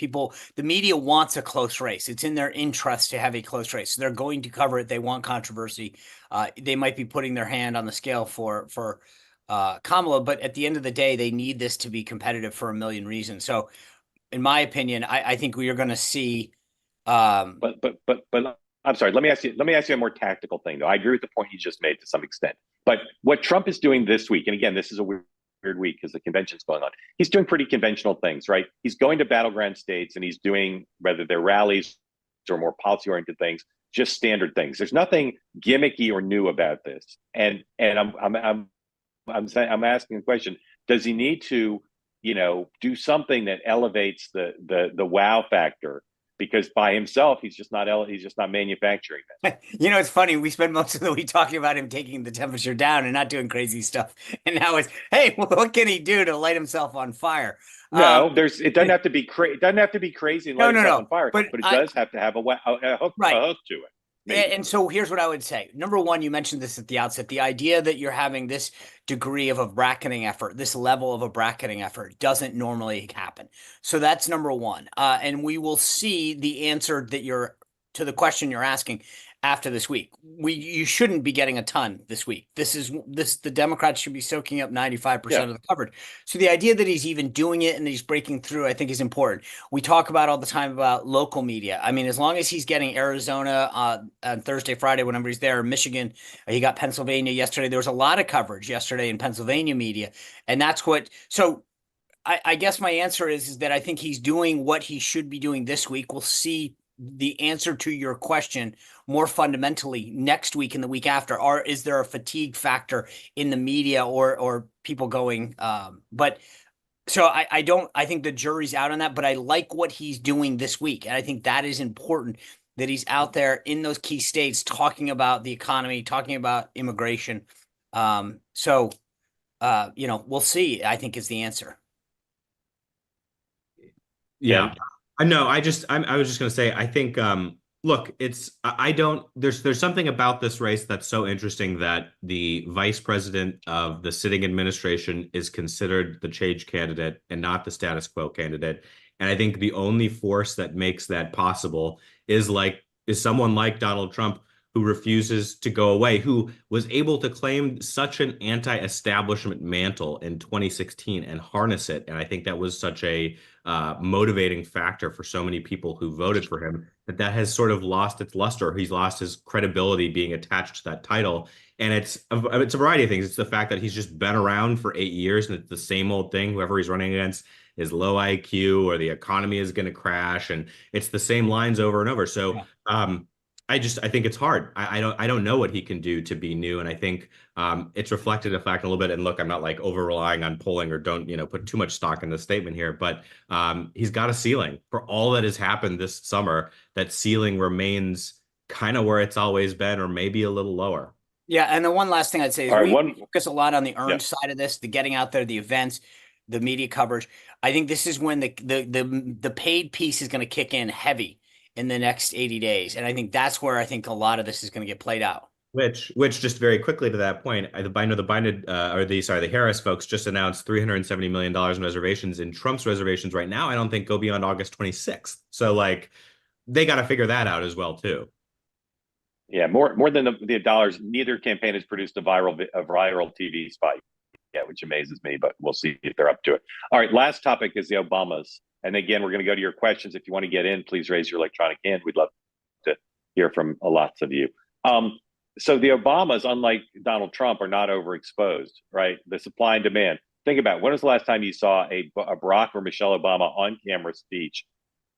The media wants a close race. It's in their interest to have a close race. So they're going to cover it. They want controversy. They might be putting their hand on the scale for Kamala, but at the end of the day, they need this to be competitive for a million reasons. So, in my opinion, I think we are going to see. But I'm sorry. Let me ask you a more tactical thing, though. I agree with the point you just made to some extent. But what Trump is doing this week, and again, this is a weird week because the convention's going on. He's doing pretty conventional things, right? He's going to battleground states and he's doing, whether they're rallies or more policy oriented things, just standard things. There's nothing gimmicky or new about this. And I'm asking the question: does he need to, do something that elevates the wow factor? Because by himself, he's just not manufacturing that. It's funny. We spend most of the week talking about him taking the temperature down and not doing crazy stuff. And now it's, hey, what can he do to light himself on fire? No, it doesn't have to be it doesn't have to be crazy and No, light no, itself no. on fire, But but it does have to have right. a hook to it, maybe. And so here's what I would say. Number one, you mentioned this at the outset. The idea that you're having this degree of a bracketing effort, this level of a bracketing effort, doesn't normally happen. So that's number one. And we will see the answer to the question you're asking after this week. You shouldn't be getting a ton this week. The Democrats should be soaking up 95% Yeah. of the coverage. So the idea that he's even doing it and he's breaking through, I think, is important. We talk about all the time about local media. I mean, as long as he's getting Arizona on Thursday, Friday, whenever he's there, Michigan, he got Pennsylvania yesterday. There was a lot of coverage yesterday in Pennsylvania media, and that's what. So I guess my answer is that I think he's doing what he should be doing this week. We'll see the answer to your question more fundamentally next week and the week after. Or is there a fatigue factor in the media or people going? But so I think the jury's out on that, but I like what he's doing this week. And I think that is important that he's out there in those key states talking about the economy, talking about immigration. We'll see, I think is the answer. Yeah, Tim? I know. I was just gonna say, I think, look, I don't, there's something about this race that's so interesting that the vice president of the sitting administration is considered the change candidate and not the status quo candidate. And I think the only force that makes that possible is someone like Donald Trump, who refuses to go away, who was able to claim such an anti-establishment mantle in 2016 and harness it. And I think that was such a motivating factor for so many people who voted for him that has sort of lost its luster. He's lost his credibility being attached to that title. And it's a variety of things. It's the fact that he's just been around for 8 years and it's the same old thing. Whoever he's running against is low IQ or the economy is going to crash. And it's the same lines over and over. So, Yeah. I think it's hard. I don't know what he can do to be new, and I think it's reflected in fact a little bit. And look, I'm not like over relying on polling or don't put too much stock in the statement here, but he's got a ceiling for all that has happened this summer. That ceiling remains kind of where it's always been, or maybe a little lower. Yeah, and the one last thing I'd say is All right. we One. focus a lot on the Yeah. earned side of this, the getting out there, the events, the media coverage. I think this is when the paid piece is going to kick in heavy in the next 80 days. And I think that's where I think a lot of this is going to get played out. Which just very quickly to that point, I know the Biden the Harris folks just announced $370 million in reservations in Trump's reservations right now. I don't think go beyond August 26th. So like they got to figure that out as well too. Yeah, more than the dollars. Neither campaign has produced a viral TV spike yet, which amazes me. But we'll see if they're up to it. All right, last topic is the Obamas, and again, we're going to go to your questions. If you want to get in, please raise your electronic hand. We'd love to hear from lots of you. So the Obamas, unlike Donald Trump, are not overexposed, right? The supply and demand. Think about when was the last time you saw a Barack or Michelle Obama on camera speech?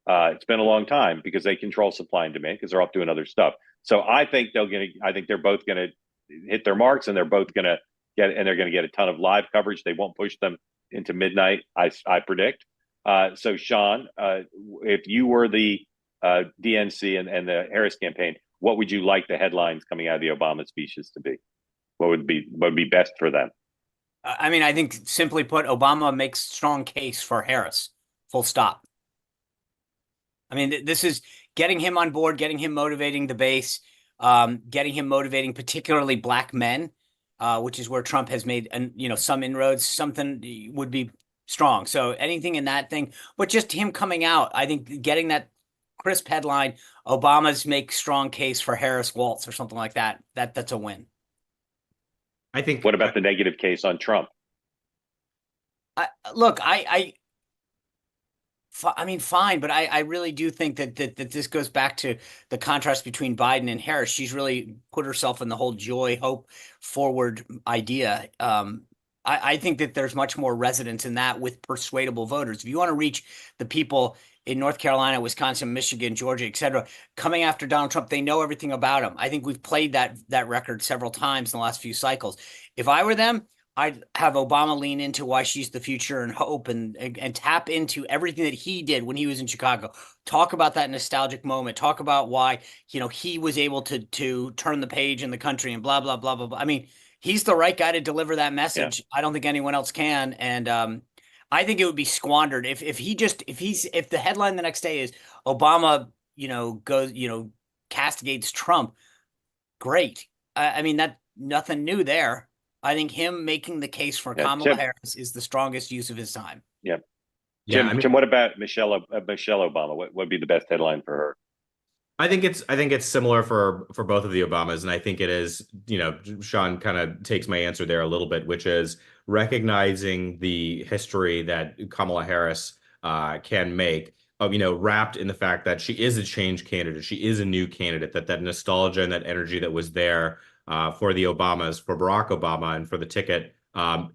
It's been a long time because they control supply and demand because they're off doing other stuff. So I think they're both gonna hit their marks, and they're both gonna they're gonna get a ton of live coverage. They won't push them into midnight, I predict. So Sean, if you were the DNC and the Harris campaign, what would you like the headlines coming out of the Obama speeches to be? What would be best for them? I mean, I think simply put, Obama makes strong case for Harris. Full stop. I mean, this is getting him on board, getting him motivating the base, getting him motivating particularly black men, which is where Trump has made some inroads. Something would be strong. So anything in that thing, but just him coming out, I think getting that crisp headline, Obama's make strong case for Harris Waltz or something like that. That's a win. I think. What about the negative case on Trump? Look, I mean, fine, but I really do think that this goes back to the contrast between Biden and Harris. She's really put herself in the whole joy, hope, forward idea. I think that there's much more resonance in that with persuadable voters. If you want to reach the people in North Carolina, Wisconsin, Michigan, Georgia, et cetera, coming after Donald Trump, they know everything about him. I think we've played that record several times in the last few cycles. If I were them, I'd have Obama lean into why she's the future and hope and tap into everything that he did when he was in Chicago. Talk about that nostalgic moment. Talk about why, he was able to turn the page in the country and blah, blah, blah, blah, blah. I mean, he's the right guy to deliver that message. Yeah. I don't think anyone else can. And I think it would be squandered if the headline the next day is Obama, goes, castigates Trump. Great. I mean, that nothing new there. I think him making the case for Kamala Harris is the strongest use of his time. Yeah. Jim, what about Michelle Obama? What would be the best headline for her? I think it's similar for both of the Obamas, and I think it is, Sean kind of takes my answer there a little bit, which is recognizing the history that Kamala Harris can make, wrapped in the fact that she is a change candidate, she is a new candidate, that nostalgia and that energy that was there for the Obamas, for Barack Obama, and for the ticket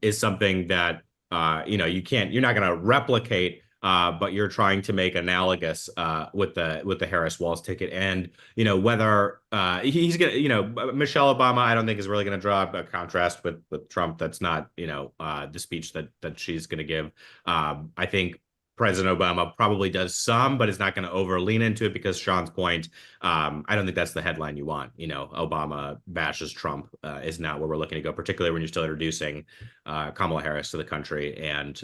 is something that you're not going to replicate, but you're trying to make analogous with the Harris Waltz ticket, and whether he's gonna, Michelle Obama, I don't think is really going to draw a contrast with Trump. That's not the speech that she's going to give. I think President Obama probably does some, but is not going to over lean into it because Sean's point, I don't think that's the headline you want. Obama bashes Trump is not where we're looking to go, particularly when you're still introducing Kamala Harris to the country, and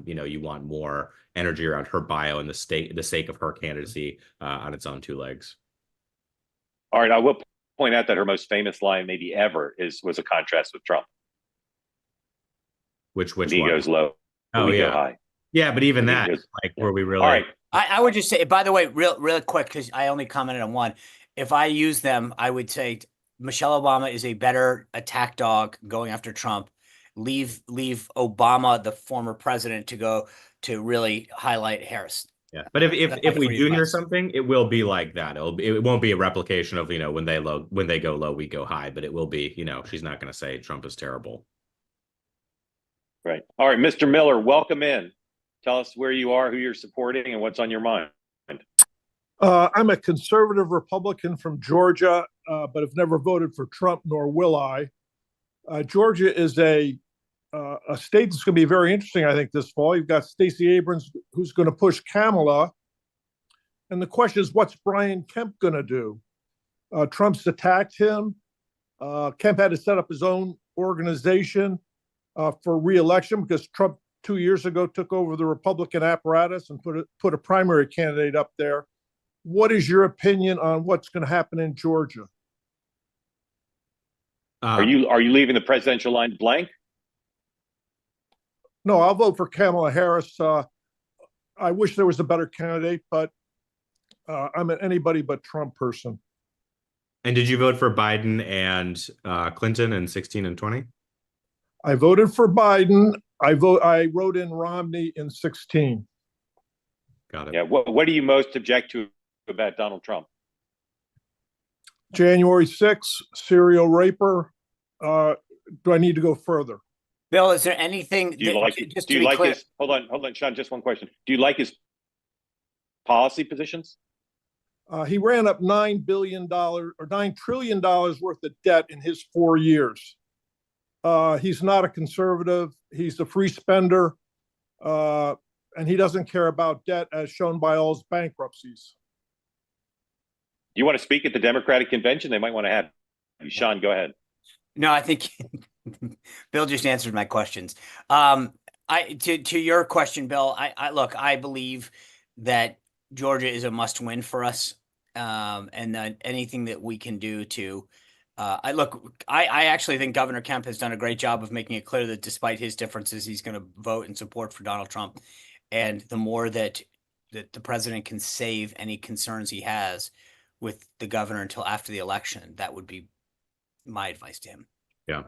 you want more energy around her bio and the sake of her candidacy on its own two legs. All right, I will point out that her most famous line, maybe ever, was a contrast with Trump. Which he one? Goes low. Oh, we yeah. Go high. Yeah, but even that, where we really... All right. I would just say, by the way, real quick, because I only commented on one. If I use them, I would say Michelle Obama is a better attack dog going after Trump. Leave Obama, the former president, to go to really highlight Harris. Yeah, but if we do hear something, it will be like that. It won't be a replication of when they go low, we go high. But it will be she's not going to say Trump is terrible. Right. All right, Mr. Miller, welcome in. Tell us where you are, who you're supporting, and what's on your mind. I'm a conservative Republican from Georgia, but have never voted for Trump, nor will I. Georgia is a state that's going to be very interesting, I think, this fall. You've got Stacey Abrams, who's going to push Kamala. And the question is, what's Brian Kemp going to do? Trump's attacked him. Kemp had to set up his own organization for re-election because Trump 2 years ago took over the Republican apparatus and put a primary candidate up there. What is your opinion on what's going to happen in Georgia? Are you leaving the presidential line blank? No, I'll vote for Kamala Harris. I wish there was a better candidate, but I'm an anybody but Trump person. And did you vote for Biden and Clinton in 16 and 20? I voted for Biden. I wrote in Romney in 16. Got it. Yeah. What do you most object to about Donald Trump? January 6th, serial raper. Do I need to go further? Bill, is there anything? Do you like his? Hold on, Sean. Just one question. Do you like his policy positions? He ran up $9 billion or $9 trillion worth of debt in his 4 years. He's not a conservative. He's a free spender, and he doesn't care about debt, as shown by all his bankruptcies. You want to speak at the Democratic convention? They might want to have you. Sean, go ahead. No, I think Bill just answered my questions. To your question, Bill, I believe that Georgia is a must-win for us, and that anything that we can do to I actually think Governor Kemp has done a great job of making it clear that despite his differences, he's going to vote in support for Donald Trump. And the more that the president can save any concerns he has with the governor until after the election, that would be my advice to him. Yeah.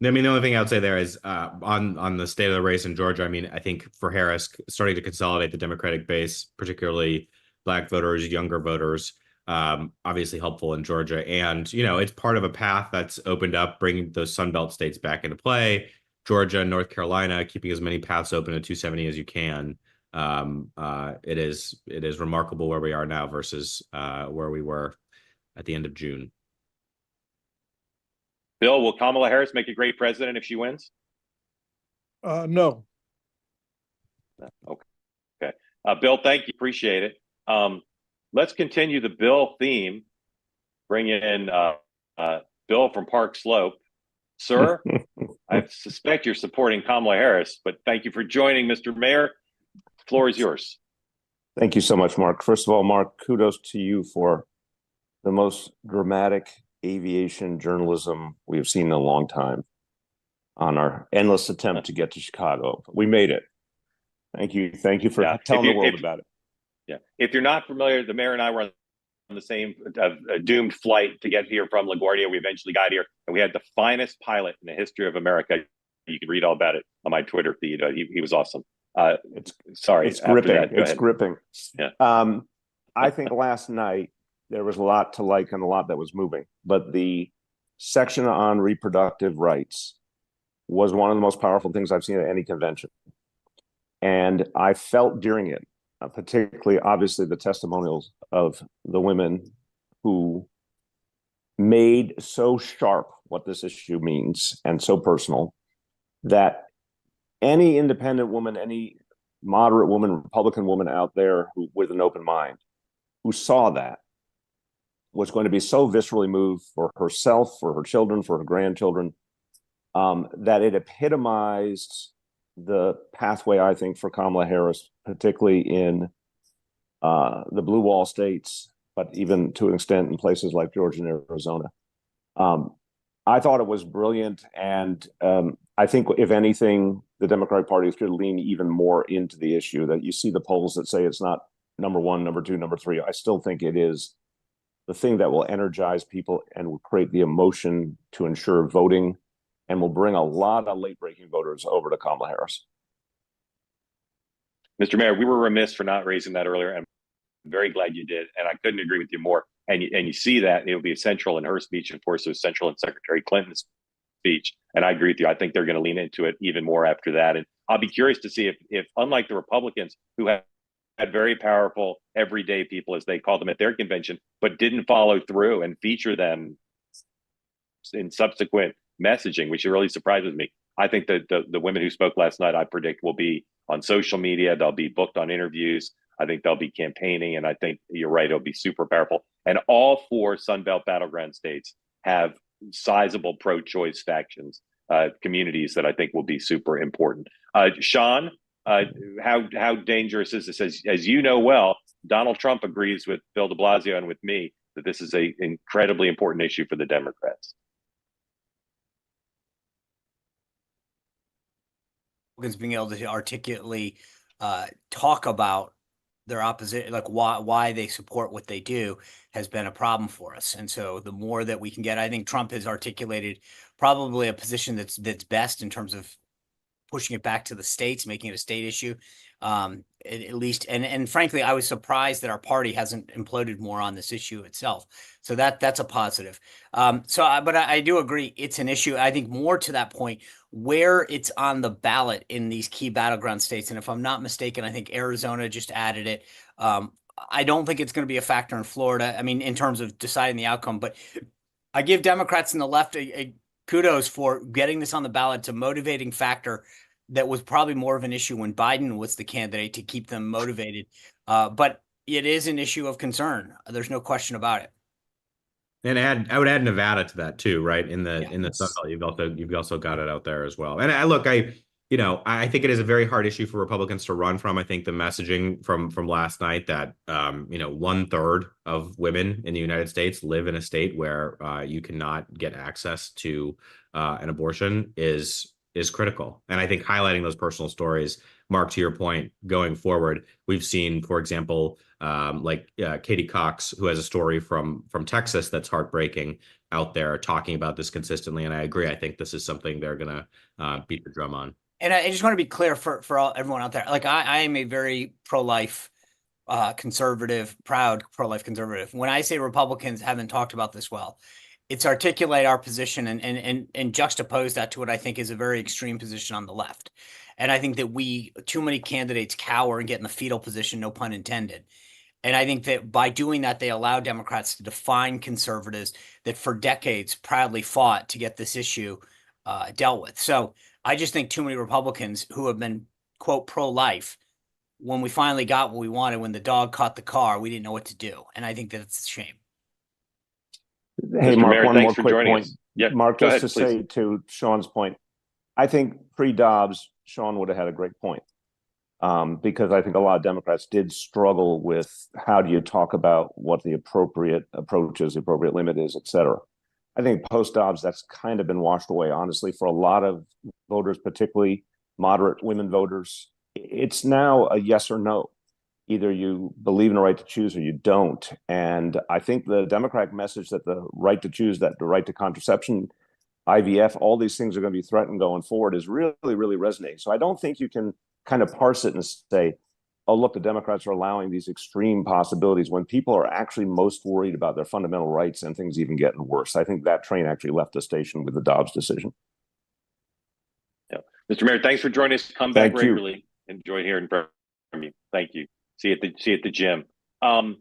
I mean, the only thing I would say there is on the state of the race in Georgia. I mean, I think for Harris, starting to consolidate the Democratic base, particularly Black voters, younger voters, obviously helpful in Georgia. And, it's part of a path that's opened up, bringing those Sun Belt states back into play. Georgia, North Carolina, keeping as many paths open at 270 as you can. It is remarkable where we are now versus where we were at the end of June. Bill, will Kamala Harris make a great president if she wins? No. Okay. Bill, thank you. Appreciate it. Let's continue the Bill theme. Bring in Bill from Park Slope. Sir, I suspect you're supporting Kamala Harris, but thank you for joining, Mr. Mayor. The floor is yours. Thank you so much, Mark. First of all, Mark, kudos to you for the most dramatic aviation journalism we have seen in a long time on our endless attempt to get to Chicago. We made it. Thank you. Thank you for telling the world about it. Yeah. If you're not familiar, the mayor and I were on the same doomed flight to get here from LaGuardia. We eventually got here, and we had the finest pilot in the history of America. You can read all about it on my Twitter feed. He was awesome. It's gripping. It's gripping. Yeah. I think last night there was a lot to like and a lot that was moving, but the section on reproductive rights was one of the most powerful things I've seen at any convention. And I felt during it, particularly obviously the testimonials of the women who made so sharp what this issue means and so personal, that any independent woman, any moderate woman, Republican woman out there who, with an open mind, who saw that, was going to be so viscerally moved for herself, for her children, for her grandchildren, that it epitomized the pathway, I think, for Kamala Harris, particularly in the blue wall states, but even to an extent in places like Georgia and Arizona. I thought it was brilliant. And I think, if anything, the Democratic Party should lean even more into the issue. That you see the polls that say it's not number one, number two, number three. I still think it is the thing that will energize people and will create the emotion to ensure voting, and will bring a lot of late-breaking voters over to Kamala Harris. Mr. Mayor, we were remiss for not raising that earlier, and I'm very glad you did, and I couldn't agree with you more. And you see that it'll be essential in her speech, and of course, it was central in Secretary Clinton's speech. And I agree with you. I think they're going to lean into it even more after that. And I'll be curious to see if unlike the Republicans, who had very powerful everyday people, as they called them at their convention, but didn't follow through and feature them in subsequent messaging, which really surprises me. I think that the women who spoke last night, I predict, will be on social media. They'll be booked on interviews. I think they'll be campaigning, and I think you're right, it'll be super powerful. And all four Sunbelt battleground states have sizable pro-choice factions, communities that I think will be super important. Sean, how dangerous is this? As you know well, Donald Trump agrees with Bill de Blasio and with me that this is an incredibly important issue for the Democrats. Hogan's being able to articulately talk about their opposition, like why they support what they do, has been a problem for us. And so the more that we can get, I think Trump has articulated probably a position that's best in terms of pushing it back to the states, making it a state issue. At least, and frankly, I was surprised that our party hasn't imploded more on this issue itself. So that's a positive. But I do agree, it's an issue. I think more to that point, where it's on the ballot in these key battleground states. And if I'm not mistaken, I think Arizona just added it. I don't think it's going to be a factor in Florida. I mean, in terms of deciding the outcome, but I give Democrats and the left a kudos for getting this on the ballot. It's a motivating factor that was probably more of an issue when Biden was the candidate, to keep them motivated. But it is an issue of concern. There's no question about it. And I would add Nevada to that too, right? In the Sun Belt, you've also got it out there as well. And I I think it is a very hard issue for Republicans to run from. I think the messaging from last night that 1/3 of women in the United States live in a state where you cannot get access to an abortion is critical. And I think highlighting those personal stories, Mark, to your point, going forward, we've seen, for example, Katie Cox, who has a story from Texas that's heartbreaking out there, talking about this consistently. And I agree. I think this is something they're going to beat the drum on. And I just want to be clear for everyone out there. Like I am a very pro-life conservative, proud pro-life conservative. When I say Republicans haven't talked about this well, it's articulate our position and juxtapose that to what I think is a very extreme position on the left. And I think that too many candidates cower and get in the fetal position, no pun intended. And I think that by doing that, they allow Democrats to define conservatives that for decades proudly fought to get this issue dealt with. So I just think too many Republicans who have been, quote, pro-life, when we finally got what we wanted, when the dog caught the car, we didn't know what to do. And I think that's a shame. Hey, Mr. Mark, Mayor, one more thanks for quick joining point. us. Yeah, Mark, go just ahead, to please. say to Sean's point, I think pre-Dobbs, Sean would have had a great point. Because I think a lot of Democrats did struggle with how do you talk about what the appropriate approach is, the appropriate limit is, et cetera. I think post-Dobbs, that's kind of been washed away, honestly, for a lot of voters, particularly moderate women voters. It's now a yes or no. Either you believe in the right to choose or you don't. And I think the Democratic message that the right to choose, that the right to contraception, IVF, all these things are going to be threatened going forward is really, really resonating. So I don't think you can kind of parse it and say, oh, look, the Democrats are allowing these extreme possibilities when people are actually most worried about their fundamental rights and things even getting worse. I think that train actually left the station with the Dobbs decision. Yeah. Mr. Mayor, thanks for joining us. Come back regularly. Enjoy hearing from you. Thank you. See you at the gym. All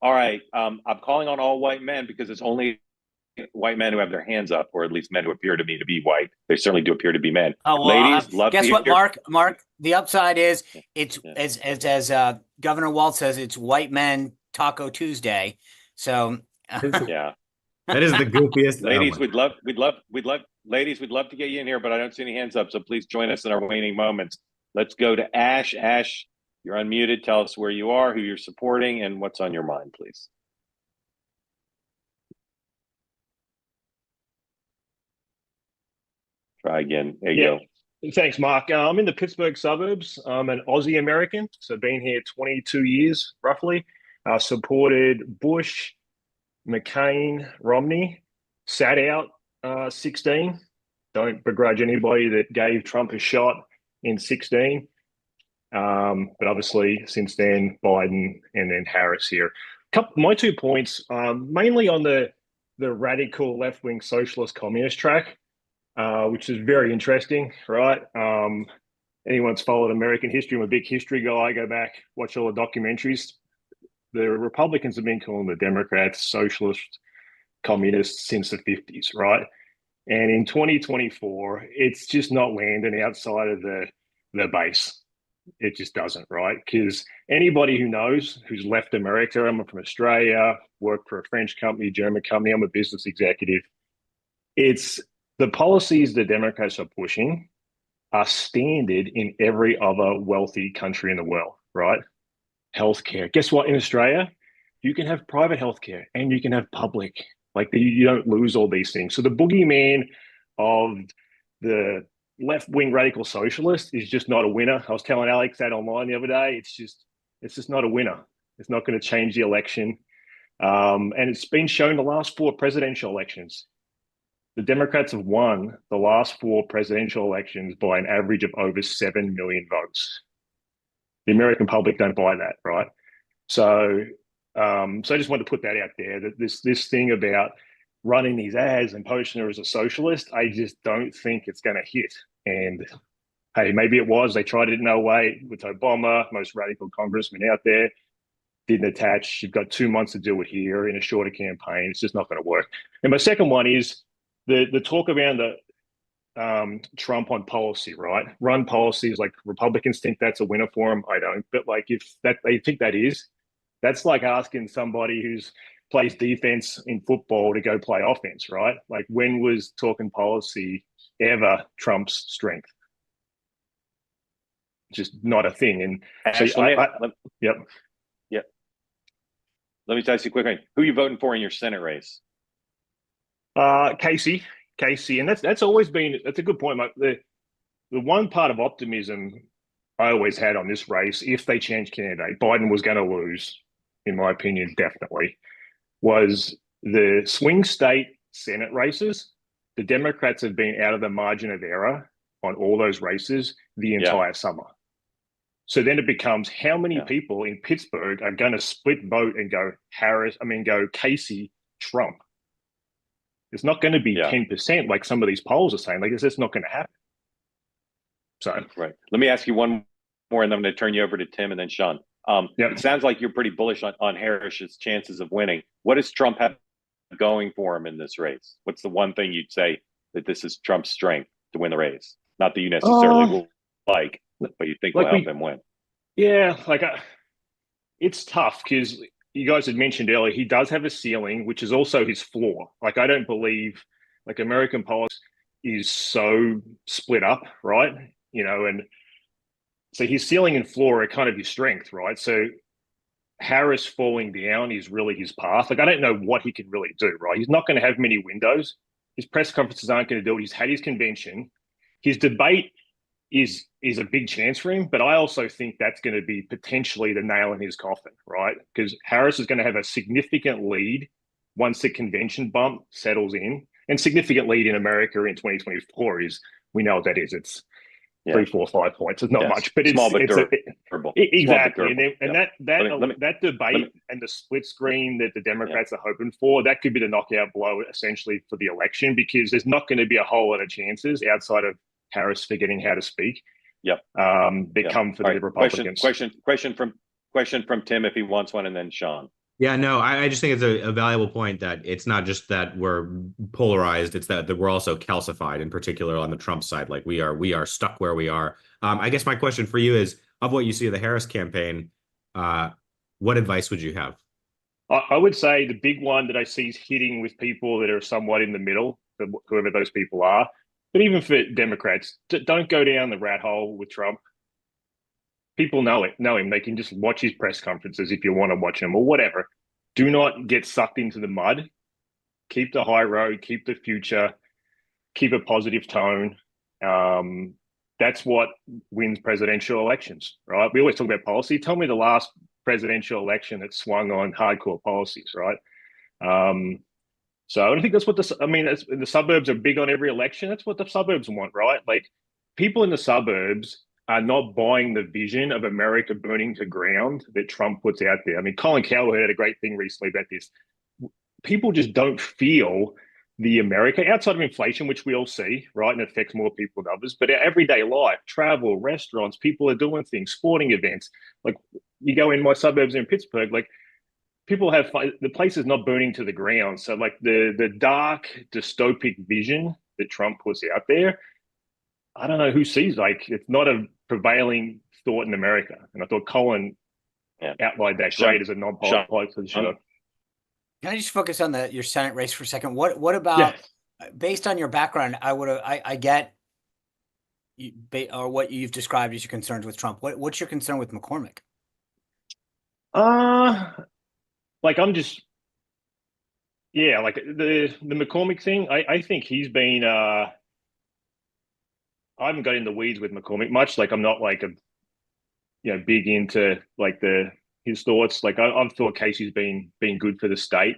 right. I'm calling on all white men because it's only white men who have their hands up, or at least men who appear to me to be white. They certainly do appear to be men. Oh, well, ladies, love guess to what, hear. Mark, the upside is it's as Governor Walz says, it's white men Taco Tuesday. So yeah, that is the goofiest. Ladies, we'd love ladies, we'd love to get you in here, but I don't see any hands up. So please join us in our waning moments. Let's go to Ash. Ash, you're unmuted. Tell us where you are, who you're supporting, and what's on your mind, please. Try again. There you go. Thanks, Mark. I'm in the Pittsburgh suburbs. I'm an Aussie American, so been here 22 years, roughly. Supported Bush, McCain, Romney, sat out 16. Don't begrudge anybody that gave Trump a shot in 16. But obviously, since then, Biden and then Harris here. My 2 points, mainly on the radical left-wing socialist communist track. Which is very interesting, right? Anyone's followed American history. I'm a big history guy. I go back, watch all the documentaries. The Republicans have been calling the Democrats socialist, communists since the 50s, right? And in 2024, it's just not landing outside of the base. It just doesn't, right? Because anybody who knows, who's left America, I'm from Australia, worked for a French company, German company, I'm a business executive. It's the policies the Democrats are pushing are standard in every other wealthy country in the world, right? Healthcare. Guess what? In Australia, you can have private healthcare and you can have public. Like you don't lose all these things. So the boogeyman of the left-wing radical socialist is just not a winner. I was telling Alex that online the other day. It's just not a winner. It's not going to change the election. And it's been shown the last 4 presidential elections. The Democrats have won the last 4 presidential elections by an average of over 7 million votes. The American public don't buy that, right? So I just wanted to put that out there, that this thing about running these ads and posting her as a socialist, I just don't think it's going to hit. And hey, maybe it was. They tried it in 08 with Obama, most radical congressman out there. Didn't attach. You've got 2 months to do it here in a shorter campaign. It's just not going to work. And my second one is the talk around the Trump on policy, right? Run policies, like Republicans think that's a winner for him. I don't. But like if that they think that is, that's like asking somebody who's plays defense in football to go play offense, right? Like when was talking policy ever Trump's strength? just not a thing. And Actually, so yep. Let me ask you quickly: who are you voting for in your Senate race? Casey, and that's always been, that's a good point, mate. The one part of optimism I always had on this race, if they changed candidate, Biden was going to lose, in my opinion, definitely, was the swing state Senate races. The Democrats have been out of the margin of error on all those races the entire summer. So then it becomes how many people in Pittsburgh are going to split vote and go go Casey, Trump. It's not going to be 10% like some of these polls are saying. Like, it's just not going to happen. So, right. Let me ask you one more, and then I'm going to turn you over to Tim and then Sean. It sounds like you're pretty bullish on Harris's chances of winning. What does Trump have going for him in this race? What's the one thing you'd say that this is Trump's strength to win the race? Not that you necessarily will like, but you think will help him win. Yeah, it's tough because you guys had mentioned earlier, he does have a ceiling, which is also his floor. Like, I don't believe American politics is so split up, right? And so his ceiling and floor are kind of his strength, right? So Harris falling down is really his path. Like, I don't know what he can really do, right? He's not going to have many windows. His press conferences aren't going to do it. He's had his convention. His debate is a big chance for him, but I also think that's going to be potentially the nail in his coffin, right? Because Harris is going to have a significant lead once the convention bump settles in. And significant lead in America in 2024 is, we know what that is. It's 3, 4, 5 points. It's not much, but small but durable. Exactly. That debate and the split screen that the Democrats are hoping for, that could be the knockout blow essentially for the election, because there's not going to be a whole lot of chances outside of Harris forgetting how to speak. They come for the Republicans. Question from Tim if he wants one, and then Sean. Yeah, no, I just think it's a valuable point that it's not just that we're polarized, it's that we're also calcified, in particular on the Trump side. Like, we are stuck where we are. I guess my question for you is, of what you see of the Harris campaign, what advice would you have? I would say the big one that I see is hitting with people that are somewhat in the middle, whoever those people are. But even for Democrats, don't go down the rat hole with Trump. People know him. They can just watch his press conferences if you want to watch him or whatever. Do not get sucked into the mud. Keep the high road, keep the future, keep a positive tone. That's what wins presidential elections, right? We always talk about policy. Tell me the last presidential election that swung on hardcore policies, right? So I don't think that's what the suburbs are big on every election. That's what the suburbs want, right? Like, people in the suburbs are not buying the vision of America burning to ground that Trump puts out there. I mean, Colin Cowherd had a great thing recently about this. People just don't feel the America outside of inflation, which we all see, right? And it affects more people than others. But our everyday life, travel, restaurants, people are doing things, sporting events. Like, you go in my suburbs in Pittsburgh, like, people have fun. The place is not burning to the ground. So, like, the dark dystopic vision that Trump puts out there, I don't know who sees, like, it's not a prevailing thought in America. And I thought Colin outlined that great as a non-political position. Can I just focus on your Senate race for a second? What about, based on your background, I get or what you've described as your concerns with Trump. What's your concern with McCormick? I'm just, like the McCormick thing. I think he's been. I haven't got in the weeds with McCormick much. Like, I'm not like big into like his thoughts. Like, I've thought Casey's been good for the state.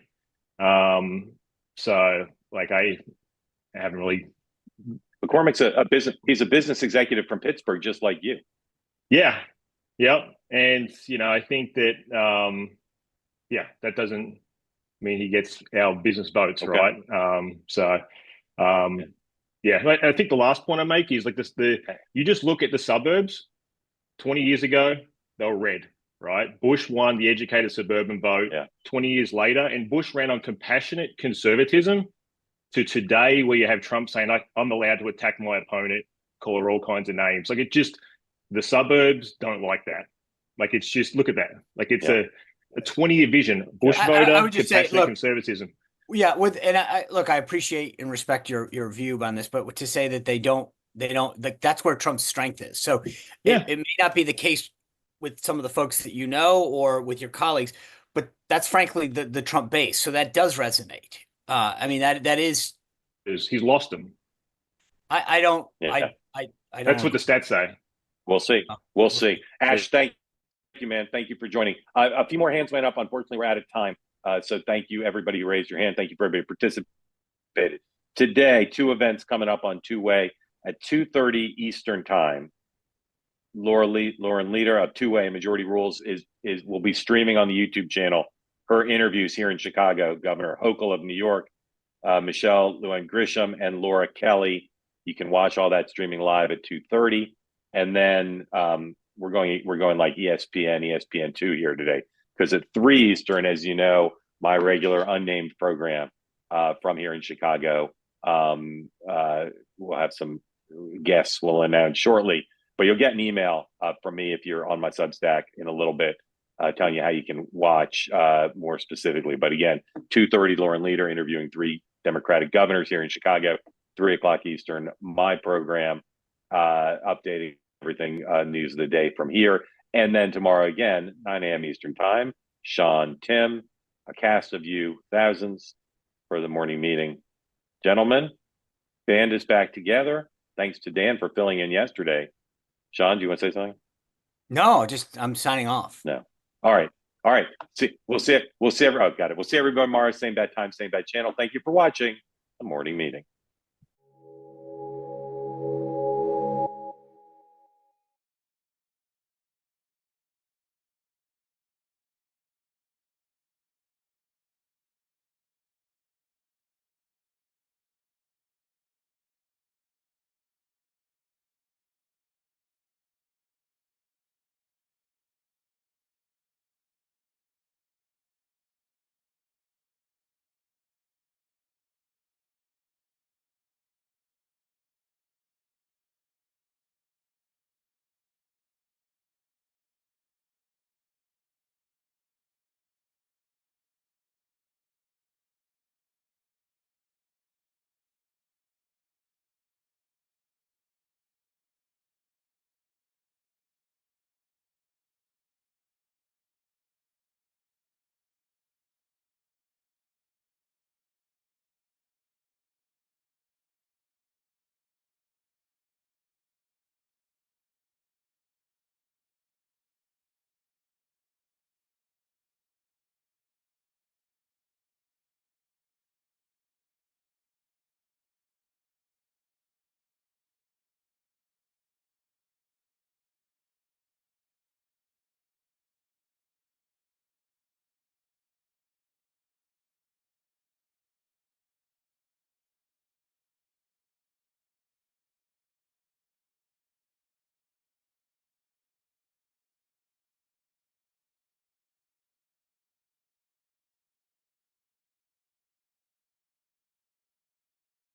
So like I haven't really. McCormick's a business. He's a business executive from Pittsburgh, just like you. Yeah. And I think that that doesn't mean he gets our business votes, right? I think the last point I make is like this: you just look at the suburbs. 20 years ago, they were red, right? Bush won the educated suburban vote 20 years later, and Bush ran on compassionate conservatism to today, where you have Trump saying, I'm allowed to attack my opponent, call her all kinds of names. Like, the suburbs don't like that. Like, it's just, look at that. Like, it's a 20-year vision. Bush voter, I would just compassionate say, conservatism. Yeah, I appreciate and respect your view on this, but to say that they don't They don't like that's where Trump's strength is. So Yeah. it may not be the case with some of the folks that you know or with your colleagues, but that's frankly the Trump base. So that does resonate. I mean that is He's lost them. I don't Yeah. I don't That's what the stats say. We'll see. We'll see. Ash, thank you, man. Thank you for joining. A few more hands went up. Unfortunately, we're out of time. So thank you, everybody who raised your hand. Thank you for everybody who participated. Today, 2 events coming up on Two-Way at 2:30 Eastern Time. Lauren Leader of Two-Way and Majority Rules will be streaming on the YouTube channel her interviews here in Chicago. Governor Hochul of New York, Michelle Lujan Grisham, and Laura Kelly. You can watch all that streaming live at 2:30, and then we're going like ESPN2 here today because at 3 Eastern, as you know, my regular unnamed program from here in Chicago. We'll have some guests we'll announce shortly, but you'll get an email from me if you're on my Substack in a little bit, telling you how you can watch more specifically. But again, 2:30, Lauren Leader interviewing 3 Democratic governors here in Chicago, 3:00 Eastern, my program, updating everything news of the day from here. And then tomorrow again, 9 a.m. Eastern time, Sean, Tim, a cast of you, thousands, for the morning meeting. Gentlemen, band is back together. Thanks to Dan for filling in yesterday. Sean, do you want to say something? No, just I'm signing off. No. All right. We'll see everybody tomorrow, same bad time, same bad channel. Thank you for watching the morning meeting.